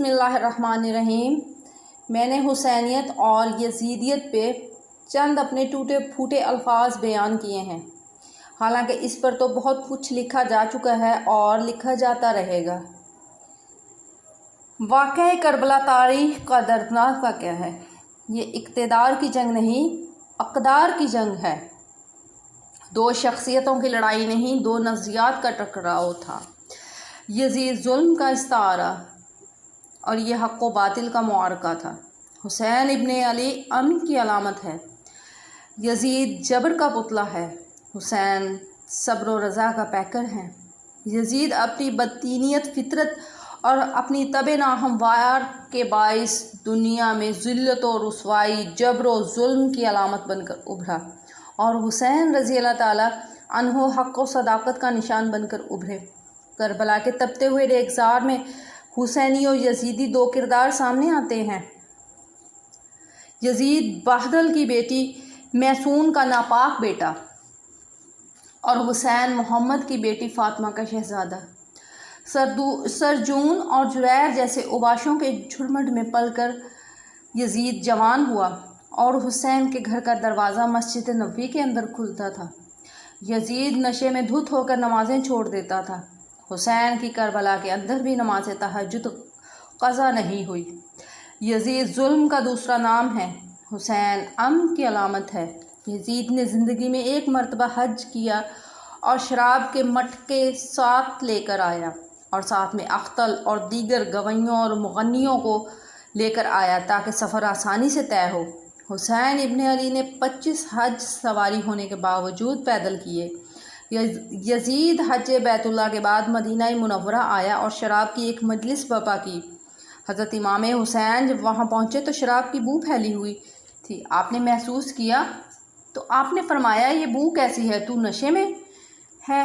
बिस्मिल्लाहिर्रहमानिर्रहीम। मैंने हुसैनियत और यजीदियत पे चंद अपने टूटे फूटे अल्फाज बयान किए हैं। हालांकि इस पर तो बहुत कुछ लिखा जा चुका है और लिखा जाता रहेगा। वाक़या करबला तारीख़ का दर्दनाक वाक़या है। ये इक़्तिदार की जंग नहीं, अक़दार की जंग है। दो शख्सियतों की लड़ाई नहीं, दो नज़रियात का टकराव था। यजीद जुल्म का इस्तारा और ये हक़ व बातिल का मुआरका था। हुसैन इब्ने अली अमन की अलामत है। यजीद जबर का पुतला है। हुसैन सब्र व रज़ा का पैकर है। यजीद अपनी बदतीनियत फितरत और अपनी तबे नाहमवार के बाइस दुनिया में ज़िल्लत और रुसवाई, जबर व जुल्म की अलामत बनकर उभरा और हुसैन रज़ी अल्लाह ताला अन्हो हक़ व सदाकत का निशान बनकर उभरे। करबला के तपते हुए रेगज़ार में हुसैनी और यजीदी दो किरदार सामने आते हैं। यजीद बहदल की बेटी मैसून का नापाक बेटा और हुसैन मोहम्मद की बेटी फ़ातिमा का शहज़ादा। सरजून और जुरैर जैसे उबाशों के झुरमुट में पलकर यजीद जवान हुआ और हुसैन के घर का दरवाज़ा मस्जिद नबवी के अंदर खुलता था। यजीद नशे में धुत होकर नमाज़ें छोड़ देता था। हुसैन की करबला के अंदर भी नमाज तहज्जुद क़ज़ा नहीं हुई। यजीद जुल्म का दूसरा नाम है। हुसैन अमन की अलामत है। यजीद ने ज़िंदगी में एक मरतबा हज किया और शराब के मटके साथ लेकर आया और साथ में अख्तल और दीगर गवैयों और मुग़न्नियों को लेकर आया ताकि सफ़र आसानी से तय हो। हुसैन इब्ने अली ने 25 हज सवारी होने के बावजूद पैदल किए। यजीद हज बैतुल्लाह के बाद मदीना मुनव्वरा आया और शराब की एक मजलिस बर्पा की। हज़रत इमाम हुसैन जब वहाँ पहुँचे तो शराब की बू फैली हुई थी। आपने महसूस किया तो आपने फरमाया, ये बू कैसी है, तू नशे में है?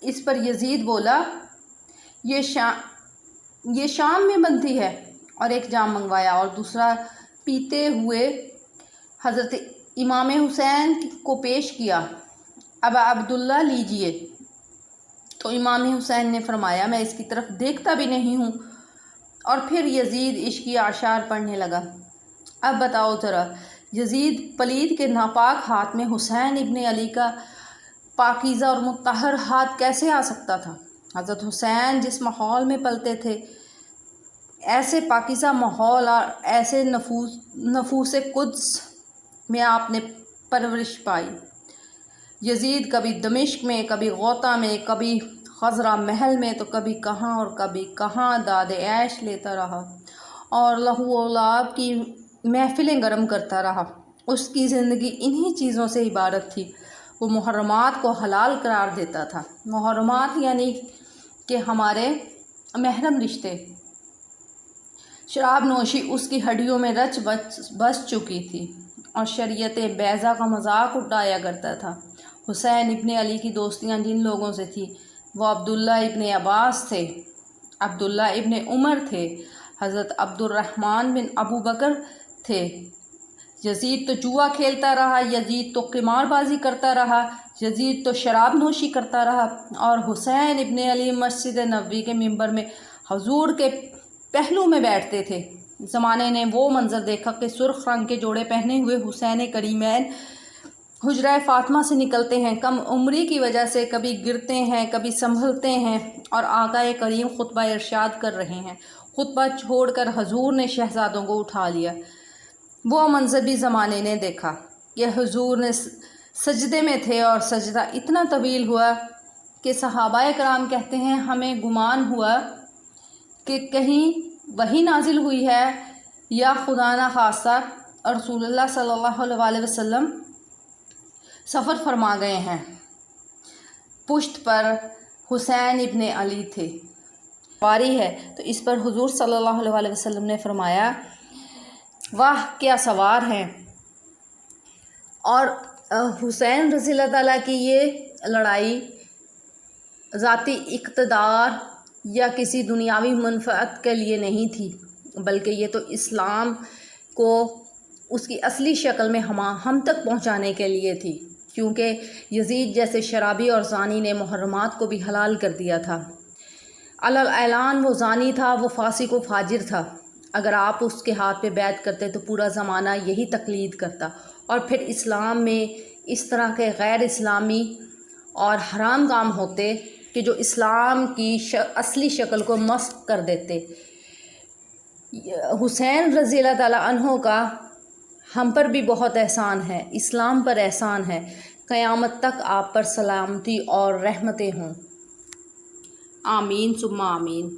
इस पर यजीद बोला, ये शाम में बनती है, और एक जाम मंगवाया और दूसरा पीते हुए हज़रत इमाम हुसैन को पेश किया। अब अब्दुल्ला लीजिए। तो इमाम हुसैन ने फरमाया, मैं इसकी तरफ देखता भी नहीं हूँ। और फिर यजीद इश्की आशार पढ़ने लगा। अब बताओ ज़रा, यजीद पलीद के नापाक हाथ में हुसैन इब्ने अली का पाकीज़ा और मुत्तहर हाथ कैसे आ सकता था? हज़रत हुसैन जिस माहौल में पलते थे, ऐसे पाकीज़ा माहौल और ऐसे नफूस कुद्स में आपने परवरिश पाई। यजीद कभी दमिश्क में, कभी गौता में, कभी खज़रा महल में, तो कभी कहाँ और कभी कहाँ दादे ऐश लेता रहा और लहू औलाद की महफ़िलें गर्म करता रहा। उसकी ज़िंदगी इन्हीं चीज़ों से इबारत थी। वो मुहर्रमात को हलाल करार देता था। मुहर्रमात यानी कि हमारे महरम रिश्ते। शराब नोशी उसकी हड्डियों में रच बस चुकी थी और शरीयत बैज़ा का मजाक उड़ाया करता था। हुसैन इब्ने अली की दोस्तियाँ जिन लोगों से थी, वो अब्दुल्ला इब्ने अब्बास थे, अब्दुल्ला इब्ने उमर थे, हज़रत अब्दुर्रहमान बिन अबू बकर थे। यजीद तो जुआ खेलता रहा, यजीद तो क़िमारबाजी करता रहा, यजीद तो शराब नोशी करता रहा और हुसैन इब्ने अली मस्जिद नबवी के मिंबर में हुजूर के पहलू में बैठते थे। ज़माने ने वो मंज़र देखा कि सुर्ख रंग के जोड़े पहने हुए हुसैन करीमैन हुजरा फ़ातिमा से निकलते हैं। कम उम्री की वजह से कभी गिरते हैं, कभी संभलते हैं और आक़ाए करीम खुतबा इरशाद कर रहे हैं। खुतबा छोड़कर हुजूर ने शहज़ादों को उठा लिया। वो मंज़र भी ज़माने ने देखा कि हुजूर ने सजदे में थे और सजदा इतना तवील हुआ कि सहाबाए कराम कहते हैं, हमें गुमान हुआ कि कहीं वही नाजिल हुई है या खुदा ना खासा और रसूलुल्लाह सल्लल्लाहु अलैहि वसल्लम सफ़र फरमा गए हैं। पुश्त पर हुसैन इब्ने अली थे। वारी है तो इस पर हुजूर सल्लल्लाहु अलैहि वसल्लम ने फरमाया, वाह क्या सवार हैं। और हुसैन रज़ी अल्लाह ताला की ये लड़ाई ज़ाती इक़्तिदार या किसी दुनियावी मनफ़अत के लिए नहीं थी, बल्कि ये तो इस्लाम को उसकी असली शक्ल में हम तक पहुँचाने के लिए थी। क्योंकि यजीद जैसे शराबी और ज़ानी ने मुहर्रमात को भी हलाल कर दिया था। اعلان وہ زانی تھا، وہ فاسق و فاجر تھا، اگر آپ اس کے ہاتھ پہ بیعت کرتے تو پورا زمانہ یہی تقلید کرتا، اور پھر اسلام میں اس طرح کے غیر اسلامی اور حرام کام ہوتے کہ جو اسلام کی اصلی شکل کو مسخ کر دیتے۔ حسین رضی اللہ تعالیٰ عنہ کا ہم پر بھی بہت احسان ہے، اسلام پر احسان ہے، قیامت تک آپ پر سلامتی اور رحمتیں ہوں، آمین ثم آمین۔